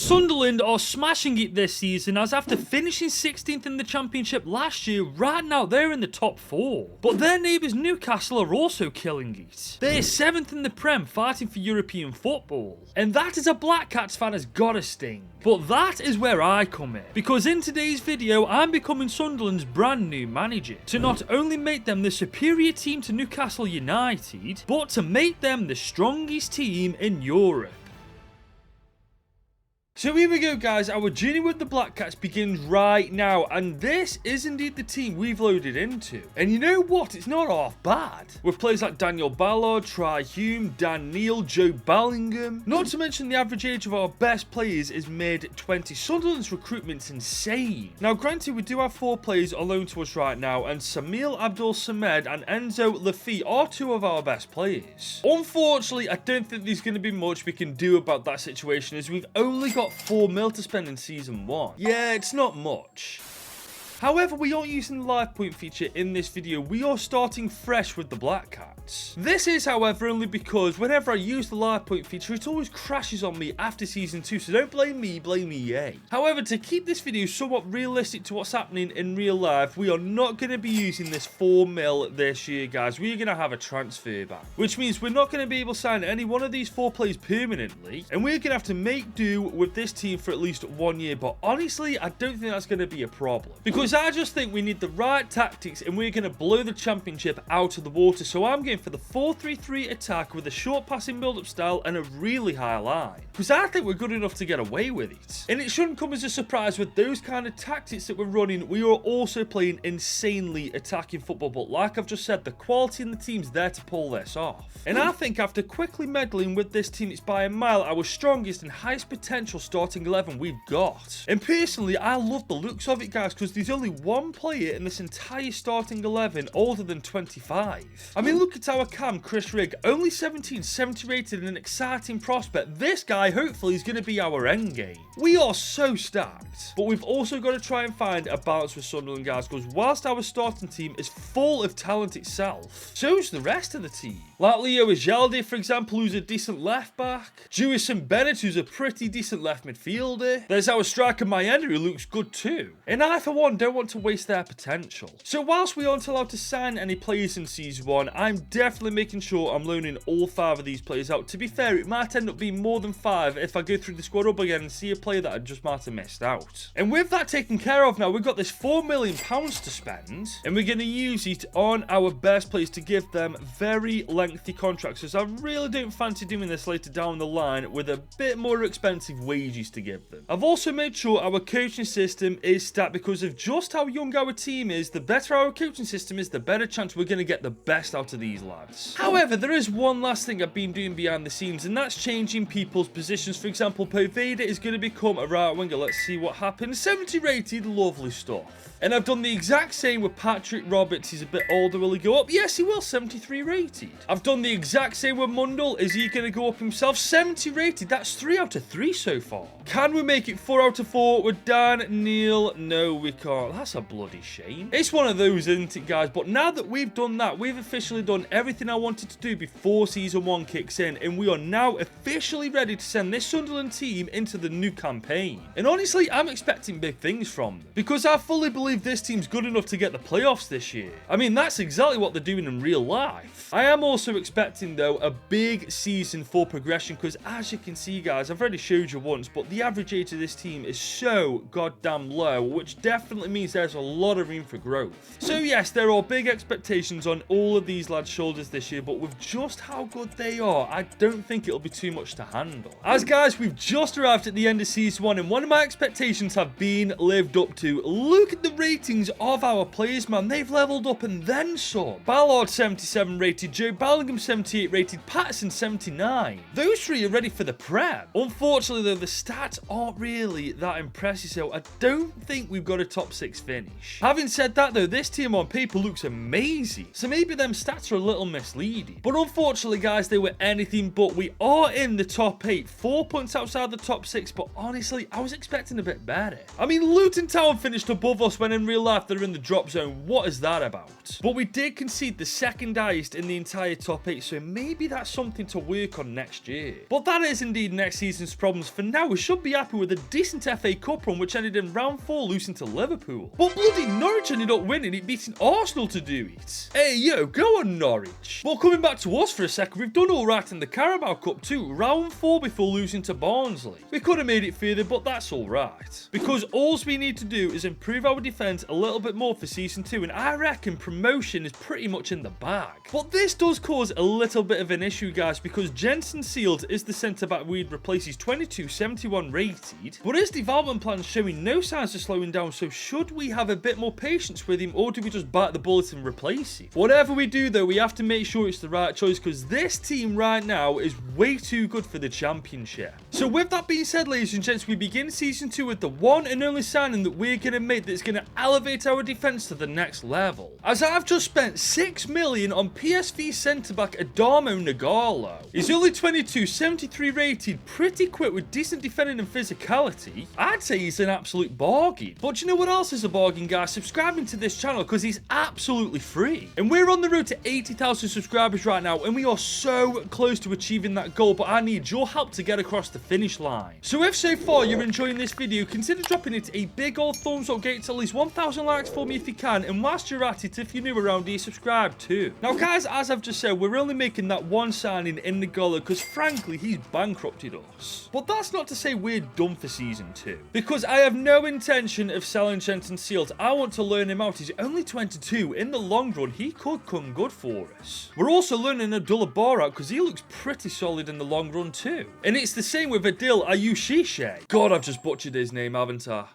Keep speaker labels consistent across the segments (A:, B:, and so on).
A: Sunderland are smashing it this season, as after finishing 16th in the Championship last year, right now they're in the top 4. But their neighbours Newcastle are also killing it. They're 7th in the Prem, fighting for European football. And that as a Black Cats fan has got to sting. But that is where I come in, because in today's video I'm becoming Sunderland's brand new manager, to not only make them the superior team to Newcastle United, but to make them the strongest team in Europe. So here we go, guys. Our journey with the Black Cats begins right now, and this is indeed the team we've loaded into. And you know what? It's not half bad. With players like Daniel Ballard, Try Hume, Dan Neil, Joe Bellingham. Not to mention the average age of our best players is mid-20s. Sunderland's recruitment's insane. Now, granted, we do have 4 players on loan to us right now, and Samil Abdul-Samed and Enzo Lafitte are 2 of our best players. Unfortunately, I don't think there's going to be much we can do about that situation, as we've only got 4 mil to spend in season 1. Yeah, it's not much. However, we aren't using the live point feature in this video. We are starting fresh with the Black Cats. This is, however, only because whenever I use the live point feature, it always crashes on me after season 2, so don't blame me, blame EA. However, to keep this video somewhat realistic to what's happening in real life, we are not going to be using this 4 mil this year, guys. We're going to have a transfer ban, which means we're not going to be able to sign any one of these 4 players permanently, and we're going to have to make do with this team for at least 1 year. But honestly, I don't think that's going to be a problem, because I just think we need the right tactics and we're going to blow the Championship out of the water. So I'm going for the 4-3-3 attack with a short passing build-up style and a really high line, because I think we're good enough to get away with it. And it shouldn't come as a surprise with those kind of tactics that we're running. We are also playing insanely attacking football, but like I've just said, the quality in the team's there to pull this off. And I think after quickly meddling with this team, it's by a mile our strongest and highest potential starting 11 we've got. And personally, I love the looks of it, guys, because there's only 1 player in this entire starting 11 older than 25. I mean, look at our cam, Chris Rigg, only 17, 70 rated and an exciting prospect. This guy hopefully is going to be our end game. We are so stacked, but we've also got to try and find a balance with Sunderland, guys, because whilst our starting team is full of talent itself, so's the rest of the team. Like Leo Ajelde, for example, who's a decent left back. Jewison Bennett, who's a pretty decent left midfielder. There's our striker Mayenda, who looks good too. And I, for one, don't want to waste their potential. So whilst we aren't allowed to sign any players in season 1, I'm definitely making sure I'm loaning all 5 of these players out. To be fair, it might end up being more than 5 if I go through the squad up again and see a player that I just might have missed out. And with that taken care of now, we've got this £4 million to spend, and we're going to use it on our best players to give them very lengthy contracts, because I really don't fancy doing this later down the line with a bit more expensive wages to give them. I've also made sure our coaching system is stacked, because of just how young our team is. The better our coaching system is, the better chance we're going to get the best out of these lads. However, there is one last thing I've been doing behind the scenes, and that's changing people's positions. For example, Poveda is going to become a right winger. Let's see what happens. 70 rated, lovely stuff. And I've done the exact same with Patrick Roberts. He's a bit older. Will he go up? Yes, he will. 73 rated. I've done the exact same with Mundell. Is he going to go up himself? 70 rated. That's 3 out of 3 so far. Can we make it 4 out of 4 with Dan Neil? No, we can't. That's a bloody shame. It's one of those, isn't it, guys? But now that we've done that, we've officially done everything I wanted to do before season 1 kicks in, and we are now officially ready to send this Sunderland team into the new campaign. And honestly, I'm expecting big things from them, because I fully believe this team's good enough to get the playoffs this year. I mean, that's exactly what they're doing in real life. I am also expecting, though, a big season for progression, because as you can see, guys, I've already showed you once, but the average age of this team is so goddamn low, which definitely means there's a lot of room for growth. So yes, there are big expectations on all of these lads' shoulders this year, but with just how good they are, I don't think it'll be too much to handle. As guys, we've just arrived at the end of season 1, and one of my expectations have been lived up to. Look at the ratings of our players, man. They've leveled up and then some. Ballard 77 rated, Joe Bellingham 78 rated, Patterson 79. Those 3 are ready for the Prem. Unfortunately, though, the stats aren't really that impressive, so I don't think we've got a top 6 6 finish. Having said that though, this team on paper looks amazing, so maybe them stats are a little misleading. But unfortunately guys, they were anything but. We are in the top 8, 4 points outside the top 6, but honestly, I was expecting a bit better. I mean, Luton Town finished above us when in real life they're in the drop zone. What is that about? But we did concede the second highest in the entire top 8, so maybe that's something to work on next year. But that is indeed next season's problems. For now, we should be happy with a decent FA Cup run, which ended in round 4 losing to Liverpool. But bloody Norwich ended up winning it, beating Arsenal to do it. Hey yo, go on Norwich. Well, coming back to us for a second, we've done alright in the Carabao Cup too, round 4 before losing to Barnsley. We could have made it further, but that's alright. Because all we need to do is improve our defence a little bit more for season 2, and I reckon promotion is pretty much in the bag. But this does cause a little bit of an issue guys, because Jensen Sealed is the centre back we'd replace. He's 22, 71 rated, but his development plan's showing no signs of slowing down, so should we have a bit more patience with him, or do we just bite the bullet and replace him? Whatever we do though, we have to make sure it's the right choice, because this team right now is way too good for the championship. So with that being said ladies and gents, we begin season 2 with the one and only signing that we're going to make that's going to elevate our defence to the next level. As I've just spent 6 million on PSV centre-back Adamo Nagalo. He's only 22, 73 rated, pretty quick with decent defending and physicality. I'd say he's an absolute bargain. But you know what else is a bargain guys? Subscribing to this channel, because he's absolutely free. And we're on the road to 80,000 subscribers right now, and we are so close to achieving that goal, but I need your help to get across the finish line. So if so far you're enjoying this video, consider dropping it a big old thumbs up, get it to at least 1,000 likes for me if you can, and whilst you're at it, if you're new around here, subscribe too. Now guys, as I've just said, we're only making that one signing in Nagalo because frankly he's bankrupted us. But that's not to say we're done for season 2, because I have no intention of selling Jensen Sealed. I want to learn him out. He's only 22. In the long run he could come good for us. We're also learning Abdullah Bar out because he looks pretty solid in the long run too. And it's the same with Adil Ayushishe. God, I've just butchered his name, haven't I?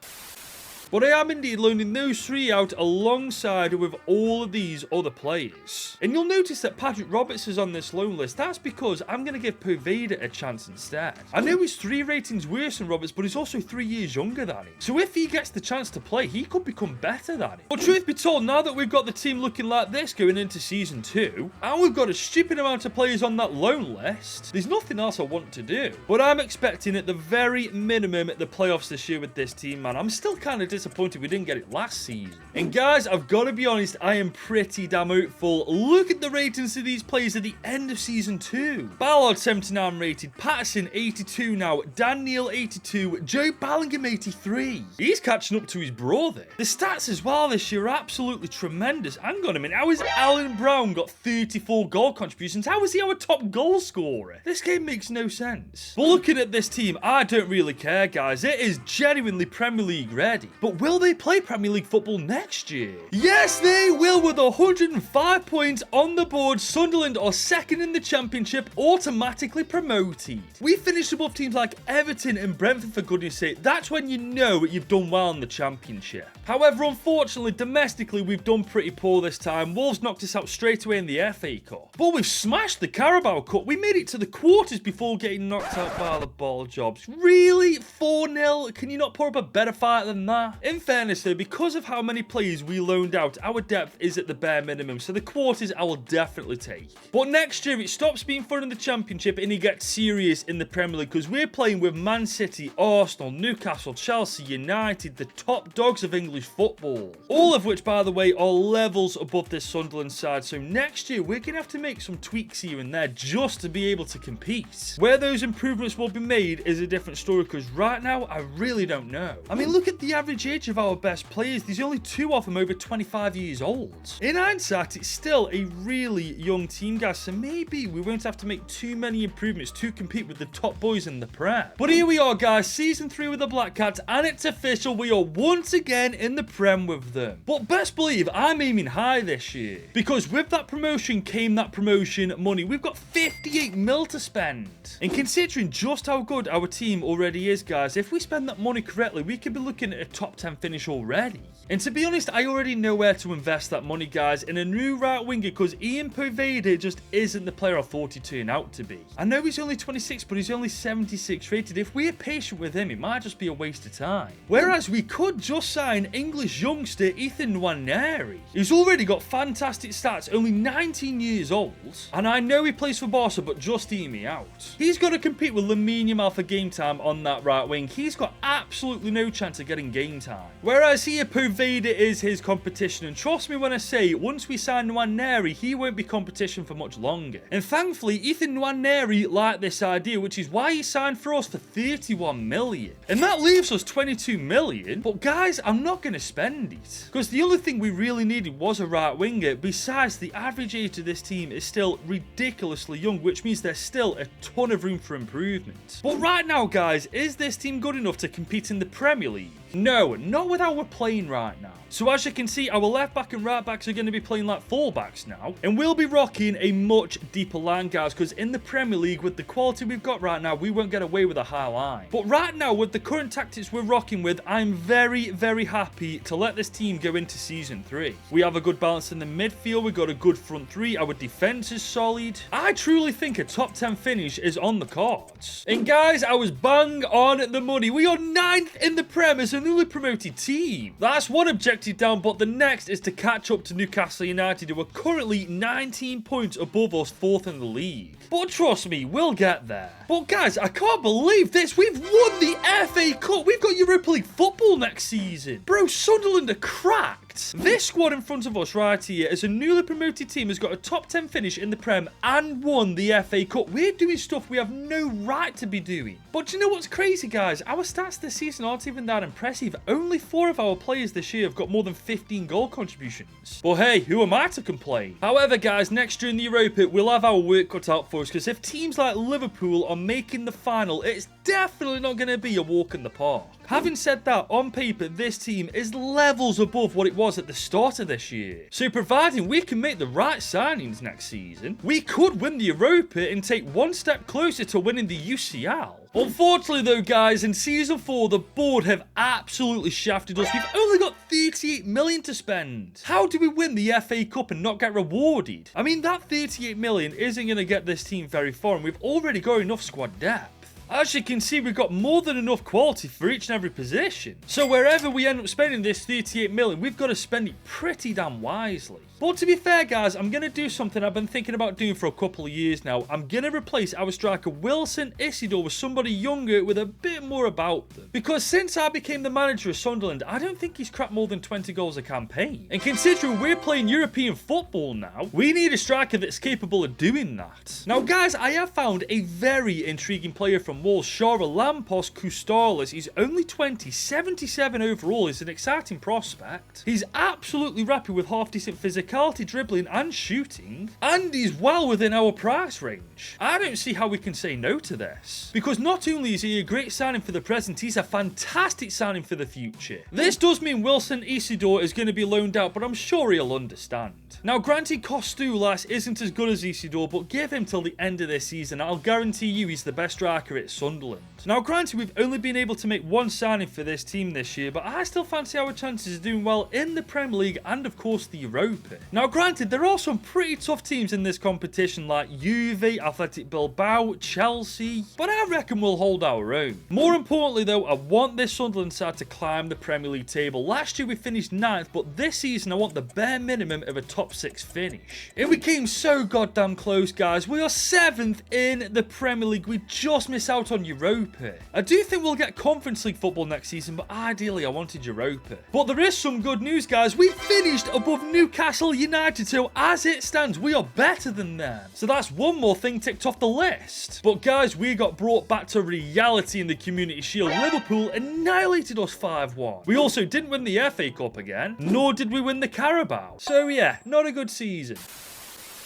A: But I am indeed loaning those 3 out alongside with all of these other players. And you'll notice that Patrick Roberts is on this loan list. That's because I'm going to give Poveda a chance instead. I know he's 3 ratings worse than Roberts, but he's also 3 years younger than him. So if he gets the chance to play, he could become better than him. But truth be told, now that we've got the team looking like this going into season 2, and we've got a stupid amount of players on that loan list, there's nothing else I want to do. But I'm expecting at the very minimum the playoffs this year with this team, man. I'm still kind of disappointed we didn't get it last season. And guys, I've got to be honest, I am pretty damn hopeful. Look at the ratings of these players at the end of season 2. Ballard 79 rated, Patterson 82 now, Dan Neil 82, Joe Bellingham 83. He's catching up to his brother. The stats as well this year are absolutely tremendous. Hang on a minute, how has Alan Brown got 34 goal contributions? How is he our top goal scorer? This game makes no sense. But looking at this team, I don't really care guys. It is genuinely Premier League ready. But will they play Premier League football next year? Yes, they will, with 105 points on the board. Sunderland are second in the championship, automatically promoted. We finished above teams like Everton and Brentford, for goodness sake. That's when you know you've done well in the championship. However, unfortunately, domestically, we've done pretty poor this time. Wolves knocked us out straight away in the FA Cup. But we've smashed the Carabao Cup. We made it to the quarters before getting knocked out by the ball jobs. Really? 4-0? Can you not put up a better fight than that? In fairness though, because of how many players we loaned out, our depth is at the bare minimum, so the quarters I will definitely take. But next year it stops being fun in the championship and it gets serious in the Premier League, because we're playing with Man City, Arsenal, Newcastle, Chelsea, United, the top dogs of English football. All of which, by the way, are levels above this Sunderland side, so next year we're going to have to make some tweaks here and there just to be able to compete. Where those improvements will be made is a different story, because right now I really don't know. I mean, look at the average age of our best players. There's only 2 of them over 25 years old. In hindsight, it's still a really young team, guys, so maybe we won't have to make too many improvements to compete with the top boys in the Prem. But here we are, guys, season 3 with the Black Cats, and it's official. We are once again in the Prem with them. But best believe I'm aiming high this year, because with that promotion came that promotion money. We've got 58 mil to spend. And considering just how good our team already is, guys, if we spend that money correctly, we could be looking at a top 10 finish already. And to be honest, I already know where to invest that money, guys, in a new right winger, because Ian Poveda just isn't the player I thought he'd turn out to be. I know he's only 26, but he's only 76 rated. If we're patient with him, it might just be a waste of time. Whereas we could just sign English youngster Ethan Nwaneri. He's already got fantastic stats, only 19 years old. And I know he plays for Barca, but just hear me out. He's got to compete with Lamine Yamal for game time on that right wing. He's got absolutely no chance of getting game time. Whereas here, Poveda is his competition, and trust me when I say, once we sign Nwaneri, he won't be competition for much longer. And thankfully, Ethan Nwaneri liked this idea, which is why he signed for us for 31 million. And that leaves us 22 million, but guys, I'm not going to spend it. Because the only thing we really needed was a right winger. Besides, the average age of this team is still ridiculously young, which means there's still a ton of room for improvement. But right now, guys, is this team good enough to compete in the Premier League? No, not with how we're playing right now. So as you can see, our left back and right backs are going to be playing like full backs now. And we'll be rocking a much deeper line, guys, because in the Premier League, with the quality we've got right now, we won't get away with a high line. But right now, with the current tactics we're rocking with, I'm very, very happy to let this team go into Season 3. We have a good balance in the midfield. We've got a good front three. Our defense is solid. I truly think a top 10 finish is on the cards. And guys, I was bang on the money. We are 9th in the Prem as a newly promoted team. That's one objective down, but the next is to catch up to Newcastle United, who are currently 19 points above us, 4th in the league. But trust me, we'll get there. But guys, I can't believe this. We've won the FA Cup. We've got Europa League football next season. Bro, Sunderland are cracked. This squad in front of us right here as a newly promoted team has got a top 10 finish in the Prem and won the FA Cup. We're doing stuff we have no right to be doing. But do you know what's crazy, guys? Our stats this season aren't even that impressive. Only 4 of our players this year have got more than 15 goal contributions. But hey, who am I to complain? However, guys, next year in the Europa, we'll have our work cut out for us, because if teams like Liverpool are making the final, it's definitely not going to be a walk in the park. Having said that, on paper, this team is levels above what it was at the start of this year. So providing we can make the right signings next season, we could win the Europa and take one step closer to winning the UCL. Unfortunately though, guys, in Season 4, the board have absolutely shafted us. We've only got 38 million to spend. How do we win the FA Cup and not get rewarded? I mean, that 38 million isn't going to get this team very far, and we've already got enough squad depth. As you can see, we've got more than enough quality for each and every position. So wherever we end up spending this 38 million, we've got to spend it pretty damn wisely. But to be fair, guys, I'm going to do something I've been thinking about doing for a couple of years now. I'm going to replace our striker Wilson Isidore with somebody younger with a bit more about them. Because since I became the manager of Sunderland, I don't think he's cracked more than 20 goals a campaign. And considering we're playing European football now, we need a striker that's capable of doing that. Now, guys, I have found a very intriguing player from Wolves, Lampos Koustalis. He's only 20, 77 overall. He's an exciting prospect. He's absolutely rapid with half-decent physicality, dribbling and shooting, and he's well within our price range. I don't see how we can say no to this, because not only is he a great signing for the present, he's a fantastic signing for the future. This does mean Wilson Isidore is going to be loaned out, but I'm sure he'll understand. Now, granted, Koustalis isn't as good as Isidore, but give him till the end of this season. I'll guarantee you he's the best striker at Sunderland. Now, granted, we've only been able to make one signing for this team this year, but I still fancy our chances of doing well in the Premier League and, of course, the Europa. Now, granted, there are some pretty tough teams in this competition like Juve, Athletic Bilbao, Chelsea, but I reckon we'll hold our own. More importantly, though, I want this Sunderland side to climb the Premier League table. Last year we finished 9th, but this season I want the bare minimum of a top 6 finish. And we came so goddamn close, guys. We are 7th in the Premier League. We just missed out on Europa. I do think we'll get Conference League football next season, but ideally I wanted Europa. But there is some good news, guys. We finished above Newcastle United, so as it stands, we are better than them. So that's one more thing ticked off the list. But guys, we got brought back to reality in the Community Shield. Liverpool annihilated us 5-1. We also didn't win the FA Cup again, nor did we win the Carabao. So yeah, not a good season.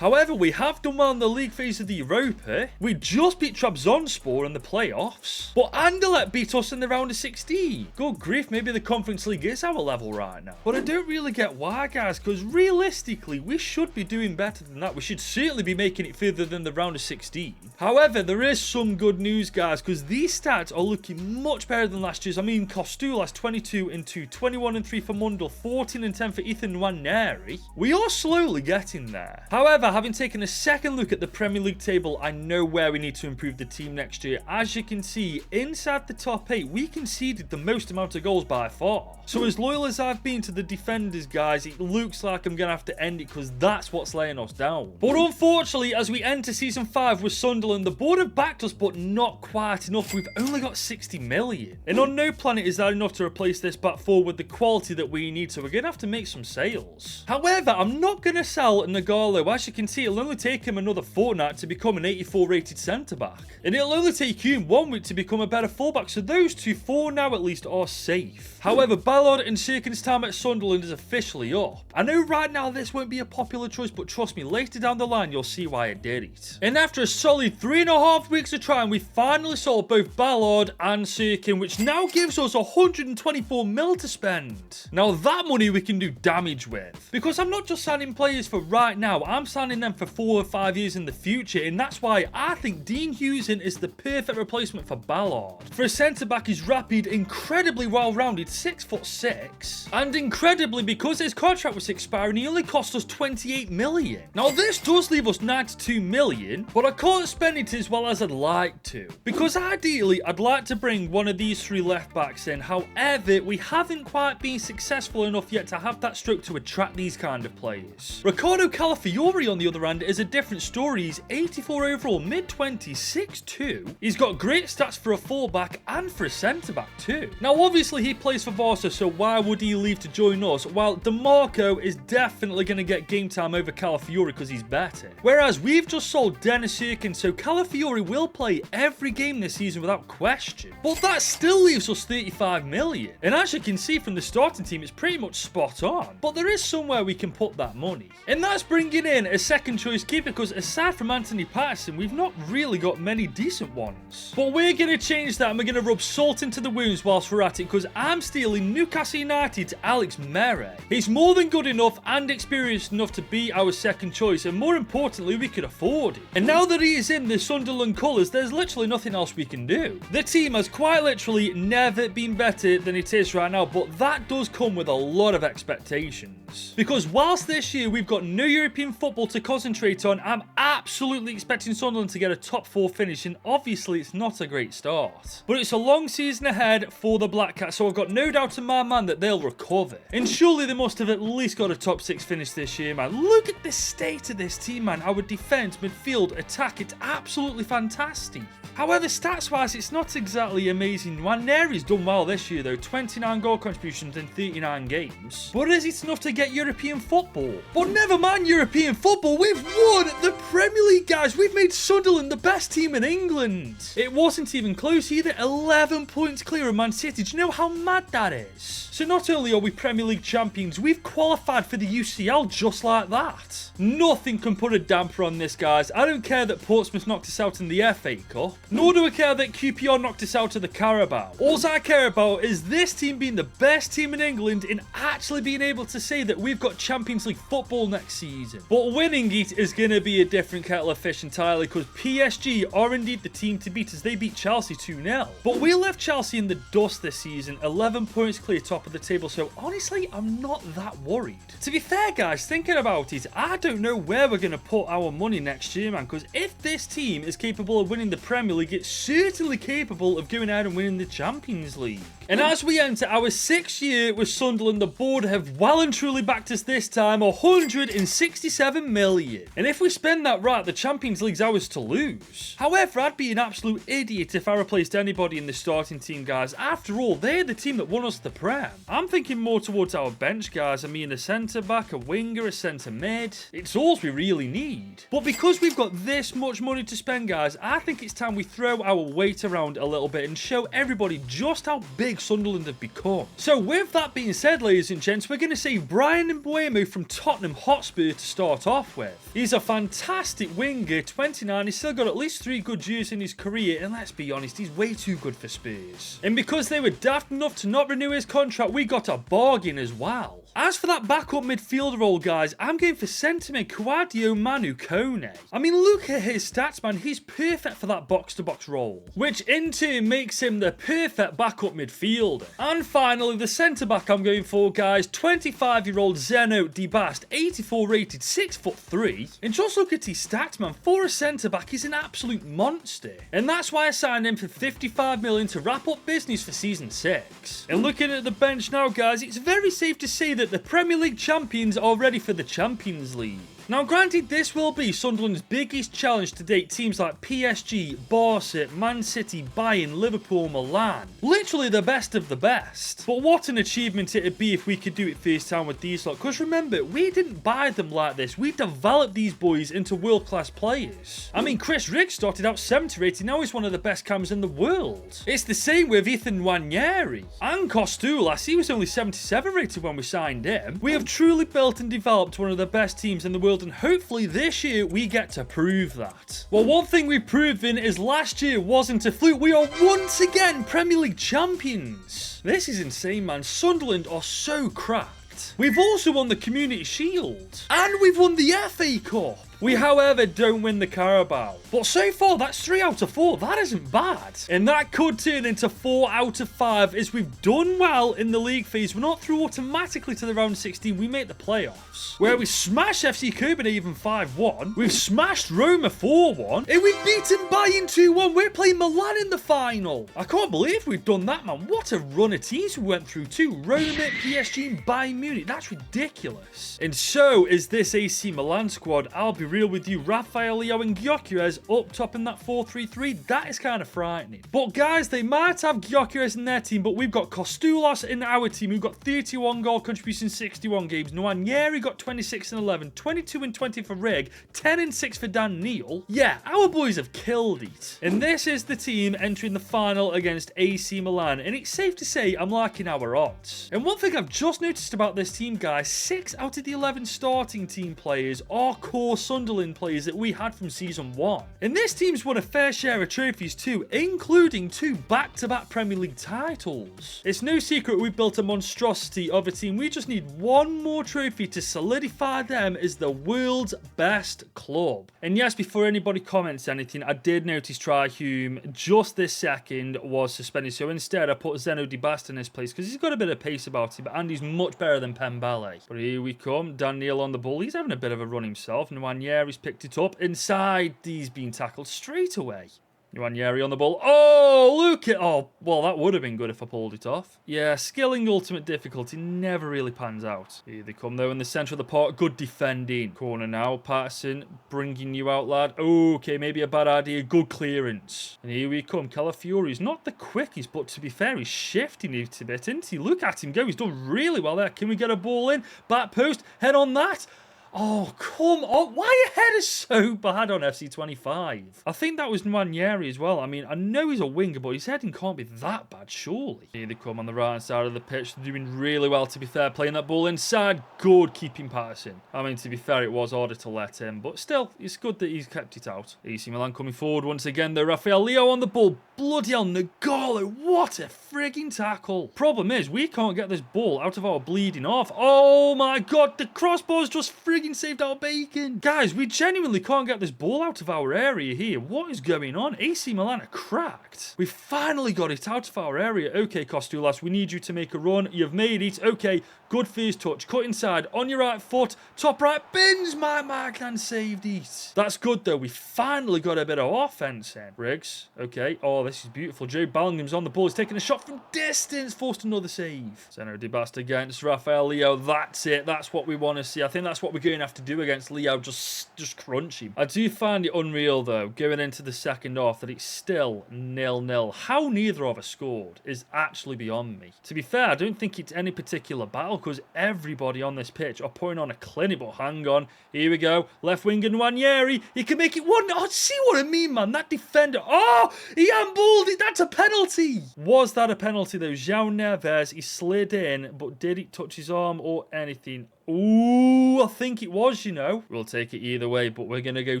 A: However, we have done well in the league phase of the Europa. We just beat Trabzonspor in the playoffs. But Anderlecht beat us in the round of 16. Good grief, maybe the Conference League is our level right now. But I don't really get why, guys, because realistically, we should be doing better than that. We should certainly be making it further than the round of 16. However, there is some good news, guys, because these stats are looking much better than last year's. I mean, Kostul has 22 and 2, 21 and 3 for Mundal, 14 and 10 for Ethan Nwaneri. We are slowly getting there. However, having taken a second look at the Premier League table, I know where we need to improve the team next year. As you can see, inside the top 8, we conceded the most amount of goals by far. So as loyal as I've been to the defenders, guys, it looks like I'm going to have to end it because that's what's laying us down. But unfortunately, as we enter Season 5 with Sunderland, the board have backed us, but not quite enough. We've only got 60 million. And on no planet is that enough to replace this back four with the quality that we need, so we're going to have to make some sales. However, I'm not going to sell Nagalo. As you can see, it'll only take him another fortnight to become an 84 rated centre-back. And it'll only take Hume 1 week to become a better fullback, so those two, for now at least, are safe. However, Ballard and Sirkin's time at Sunderland is officially up. I know right now this won't be a popular choice, but trust me, later down the line you'll see why I did it. And after a solid 3.5 weeks of trying, we finally sold both Ballard and Sirkin, which now gives us 124 mil to spend. Now that money we can do damage with, because I'm not just signing players for right now, I'm signing them for 4 or 5 years in the future, and that's why I think Dean Hughesen is the perfect replacement for Ballard. For a centre-back, he's rapid, incredibly well-rounded, 6'6", and incredibly, because his contract was expiring, he only cost us 28 million. Now this does leave us 92 million, but I can't spend it as well as I'd like to, because ideally I'd like to bring one of these 3 left backs in. However, we haven't quite been successful enough yet to have that stroke to attract these kind of players. Ricardo Calafiori on the other hand is a different story. He's 84 overall, mid-20s, 6'2". He's got great stats for a fullback and for a centre-back too. Now obviously he plays for Barca, so why would he leave to join us? While DeMarco is definitely going to get game time over Calafiori because he's better. Whereas we've just sold Dennis Sirkin, so Calafiori will play every game this season without question. But that still leaves us 35 million. And as you can see from the starting team, it's pretty much spot on. But there is somewhere we can put that money. And that's bringing in a second choice keeper, because aside from Anthony Patterson, we've not really got many decent ones. But we're going to change that, and we're going to rub salt into the wounds whilst we're at it, because I'm stealing Newcastle United's Alex Mere. He's more than good enough and experienced enough to be our second choice, and more importantly, we could afford it. And now that he is in the Sunderland colours, there's literally nothing else we can do. The team has quite literally never been better than it is right now, but that does come with a lot of expectations. Because whilst this year we've got no European football to concentrate on, I'm absolutely expecting Sunderland to get a top 4 finish, and obviously it's not a great start. But it's a long season ahead for the Black Cats, so I've got no doubt in my mind that they'll recover. And surely they must have at least got a top 6 finish this year, man. Look at the state of this team, man. Our defence, midfield, attack, it's absolutely fantastic. However, stats-wise, it's not exactly amazing. Nwaneri's done well this year, though. 29 goal contributions in 39 games. But is it enough to get European football? But never mind European football, we've won the Premier League, guys. We've made Sunderland the best team in England. It wasn't even close either. 11 points clear of Man City. Do you know how mad that is? So not only are we Premier League champions, we've qualified for the UCL just like that. Nothing can put a damper on this, guys. I don't care that Portsmouth knocked us out in the FA Cup. Nor do I care that QPR knocked us out of the Carabao. All I care about is this team being the best team in England and actually being able to say that we've got Champions League football next season. But winning it is going to be a different kettle of fish entirely, because PSG are indeed the team to beat as they beat Chelsea 2-0. But we left Chelsea in the dust this season, 11 points clear top of the table, so honestly, I'm not that worried. To be fair, guys, thinking about it, I don't know where we're going to put our money next year, man, because if this team is capable of winning the Premier League, it's certainly capable of going out and winning the Champions League. And as we enter our 6th year with Sunderland, the board have well and truly backed us this time, 167 million. And if we spend that right, the Champions League's ours to lose. However, I'd be an absolute idiot if I replaced anybody in the starting team, guys. After all, they're the team that won us the Prem. I'm thinking more towards our bench, guys. I mean, a centre-back, a winger, a centre-mid. It's all we really need. But because we've got this much money to spend, guys, I think it's time we we throw our weight around a little bit and show everybody just how big Sunderland have become. So with that being said, ladies and gents, we're going to see Brian Mbeumo from Tottenham Hotspur to start off with. He's a fantastic winger, 29, he's still got at least 3 good years in his career, and let's be honest, he's way too good for Spurs. And because they were daft enough to not renew his contract, we got a bargain as well. As for that backup midfielder role, guys, I'm going for centre-mid Kwadio Manu Kone. I mean, look at his stats, man. He's perfect for that box-to-box role, which in turn makes him the perfect backup midfielder. And finally, the centre-back I'm going for, guys, 25-year-old Zeno Dibast, 84 rated, 6'3". And just look at his stats, man. For a centre-back, he's an absolute monster. And that's why I signed him for 55 million to wrap up business for Season 6. And looking at the bench now, guys, it's very safe to say that the Premier League champions are ready for the Champions League. Now, granted, this will be Sunderland's biggest challenge to date. Teams like PSG, Barca, Man City, Bayern, Liverpool, Milan. Literally the best of the best. But what an achievement it would be if we could do it first time with these lot. Because remember, we didn't buy them like this. We developed these boys into world-class players. I mean, Chris Riggs started out 70 rated. Now he's one of the best cams in the world. It's the same with Ethan Nwaneri. And Costulas, he was only 77 rated when we signed him. We have truly built and developed one of the best teams in the world, and hopefully this year we get to prove that. Well, one thing we've proven is last year wasn't a fluke. We are once again Premier League champions. This is insane, man. Sunderland are so cracked. We've also won the Community Shield. And we've won the FA Cup. We, however, don't win the Carabao. But so far, that's 3 out of 4. That isn't bad. And that could turn into 4 out of 5 as we've done well in the league phase. We're not through automatically to the round 16. We make the playoffs, where we smashed FC Copenhagen 5-1. We've smashed Roma 4-1. And we've beaten Bayern 2-1. We're playing Milan in the final. I can't believe we've done that, man. What a run of teams we went through too. Roma, PSG, and Bayern Munich. That's ridiculous. And so is this AC Milan squad. I'll be real with you, Rafael Leo and Gyökeres up top in that 4-3-3, that is kind of frightening. But guys, they might have Gyökeres in their team, but we've got Costulas in our team, who got 31 goal contributions, 61 games. Nwaneri got 26 and 11, 22 and 20 for Rig, 10 and 6 for Dan Neil. Yeah, our boys have killed it. And this is the team entering the final against AC Milan, and it's safe to say I'm liking our odds. And one thing I've just noticed about this team, guys, 6 out of the 11 starting team players are core Sunderland players that we had from Season 1. And this team's won a fair share of trophies too, including 2 back-to-back Premier League titles. It's no secret we built a monstrosity of a team. We just need one more trophy to solidify them as the world's best club. And yes, before anybody comments anything, I did notice Hume just this second was suspended, so instead I put Zeno Dibast in his place because he's got a bit of pace about him, and he's much better than Pembele. But here we come, Dan Neil on the ball. He's having a bit of a run himself. Nwaneri's picked it up inside. He's been tackled straight away. Nwaneri on the ball. Oh, look at... Oh, well, that would have been good if I pulled it off. Yeah, skilling ultimate difficulty never really pans out. Here they come, though, in the centre of the park. Good defending. Corner now. Patterson bringing you out, lad. Okay, maybe a bad idea. Good clearance. And here we come. Calafiori is not the quickest, but to be fair, he's shifting it a bit, isn't he? Look at him go. He's done really well there. Can we get a ball in? Back post. Head on that. Oh, come on. Why your head is so bad on FC25? I think that was Nwaneri as well. I mean, I know he's a winger, but his heading can't be that bad, surely. Here they come on the right side of the pitch. They're doing really well, to be fair. Playing that ball inside. Good keeping Patterson. I mean, to be fair, it was harder to let him, but still, it's good that he's kept it out. AC Milan coming forward once again, though. Rafael Leo on the ball. Bloody hell, Nagalo. What a frigging tackle. Problem is, we can't get this ball out of our bleeding off. Oh my God, the crossbar's just frigging saved our bacon. Guys, we genuinely can't get this ball out of our area here. What is going on? AC Milan are cracked. We finally got it out of our area. Okay, Costulas, we need you to make a run. You've made it. Okay, good first touch. Cut inside. On your right foot. Top right. Bins my mark and saved it. That's good, though. We finally got a bit of offense in. Riggs. Okay. Oh, this is beautiful. Joe Bellingham's on the ball. He's taking a shot from distance. Forced another save. Zeno Dibast against Rafael Leo. That's it. That's what we want to see. I think that's what we're going going to have to do against Leo, just crunch him. I do find it unreal, though, going into the second half, that it's still 0-0. How neither of us scored is actually beyond me. To be fair, I don't think it's any particular battle, because everybody on this pitch are putting on a clinic. But hang on, here we go. Left winger Nwaneri, he can make it 1. Oh, see what I mean, man? That defender, oh, he handballed it. That's a penalty. Was that a penalty, though? João Neves, he slid in, but did it touch his arm or anything? Ooh, I think it was, you know. We'll take it either way, but we're going to go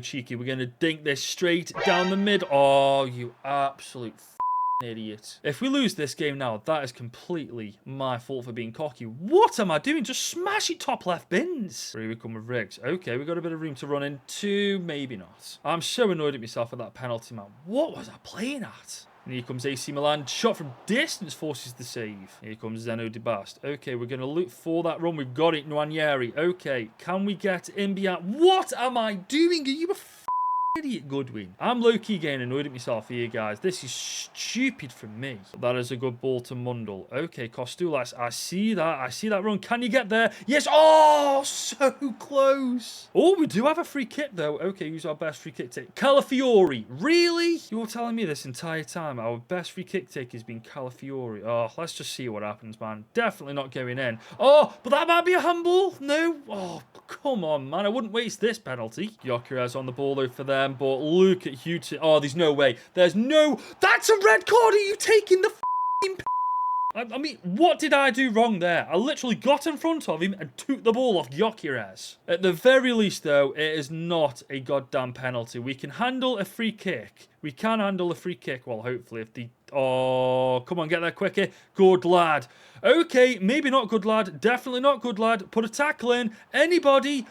A: cheeky. We're going to dink this straight down the mid. Oh, you absolute idiot. If we lose this game now, that is completely my fault for being cocky. What am I doing? Just smash it top left bins. Here we come with Riggs. Okay, we got a bit of room to run into. Maybe not. I'm so annoyed at myself at that penalty, man. What was I playing at? And here comes AC Milan. Shot from distance forces the save. Here comes Zeno de Bast. Okay, we're going to look for that run. We've got it, Nwaneri. Okay, can we get in behind? What am I doing? Are you a idiot, Goodwin? I'm low-key getting annoyed at myself here, guys. This is stupid from me. That is a good ball to Mundle. Okay, Kostulas. I see that. I see that run. Can you get there? Yes. Oh, so close. Oh, we do have a free kick, though. Okay, who's our best free kick take? Calafiori. Really? You were telling me this entire time our best free kick take has been Calafiori. Oh, let's just see what happens, man. Definitely not going in. Oh, but that might be a handball. No. Oh, come on, man. I wouldn't waste this penalty. Gyökeres on the ball, though, for them. But look at Houghton. Oh, there's no way. There's no... That's a red card. Are you taking the f***ing... I mean, what did I do wrong there? I literally got in front of him and took the ball off Gyökeres. At the very least, though, it is not a goddamn penalty. We can handle a free kick. We can handle a free kick. Well, hopefully, if the... Oh, come on, get there quicker. Good lad. Okay, maybe not good lad. Definitely not good lad. Put a tackle in. Anybody...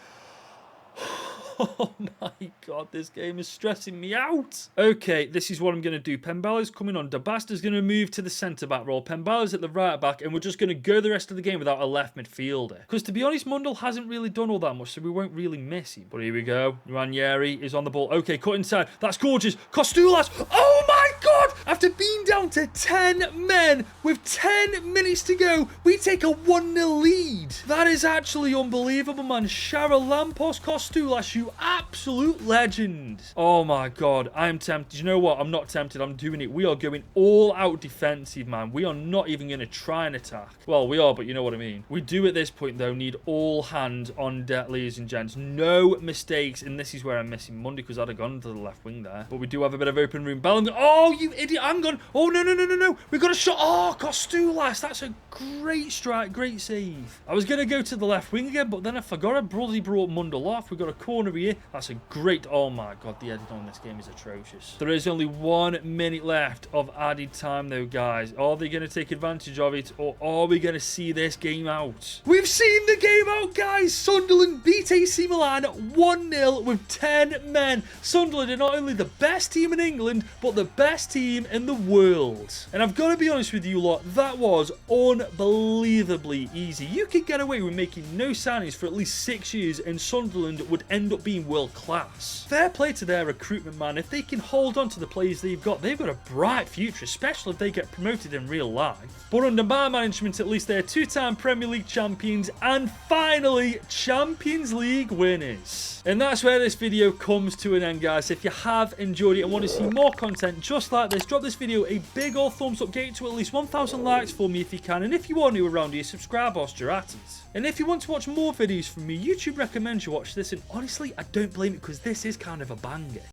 A: Oh my god, this game is stressing me out. Okay, this is what I'm going to do. Pembala's coming on. Dabasta's going to move to the centre-back role. Pembala's at the right-back, and we're just going to go the rest of the game without a left midfielder. Because, to be honest, Mundle hasn't really done all that much, so we won't really miss him. But here we go. Ranieri is on the ball. Okay, cut inside. That's gorgeous. Kostulas. Oh my god! After being down to 10 men with 10 minutes to go, we take a 1-0 lead. That is actually unbelievable, man. Charalampos Kostulas, you absolute legend. Oh my god, I am tempted. You know what? I'm not tempted. I'm doing it. We are going all out defensive, man. We are not even going to try and attack. Well, we are, but you know what I mean. We do at this point, though, need all hands on deck, ladies and gents. No mistakes, and this is where I'm missing Monday, because I'd have gone to the left wing there. But we do have a bit of open room. Bellingham. Oh, you idiot. I'm gone. Oh, no, no, no, no, no. We got a shot. Oh, Kostulas. That's a great strike. Great save. I was going to go to the left wing again, but then I forgot I bloody brought Mundle off. We got a corner here. That's a great... Oh my god, the editing on this game is atrocious. There is only 1 minute left of added time, though, guys. Are they going to take advantage of it, or are we going to see this game out? We've seen the game out, guys. Sunderland beat AC Milan 1-0 with 10 men. Sunderland are not only the best team in England, but the best team in the world. And I've got to be honest with you lot, that was unbelievably easy. You could get away with making no signings for at least 6 years, and Sunderland would end up being world class. Fair play to their recruitment, man. If they can hold on to the players they've got a bright future, especially if they get promoted in real life. But under my management, at least they're 2-time Premier League champions and finally Champions League winners. And that's where this video comes to an end, guys. If you have enjoyed it and want to see more content just like this, drop this video a big old thumbs up, get it to at least 1,000 likes for me if you can, and if you are new around here, subscribe whilst you're at it. And if you want to watch more videos from me, YouTube recommends you watch this, and honestly, I don't blame it, because this is kind of a banger.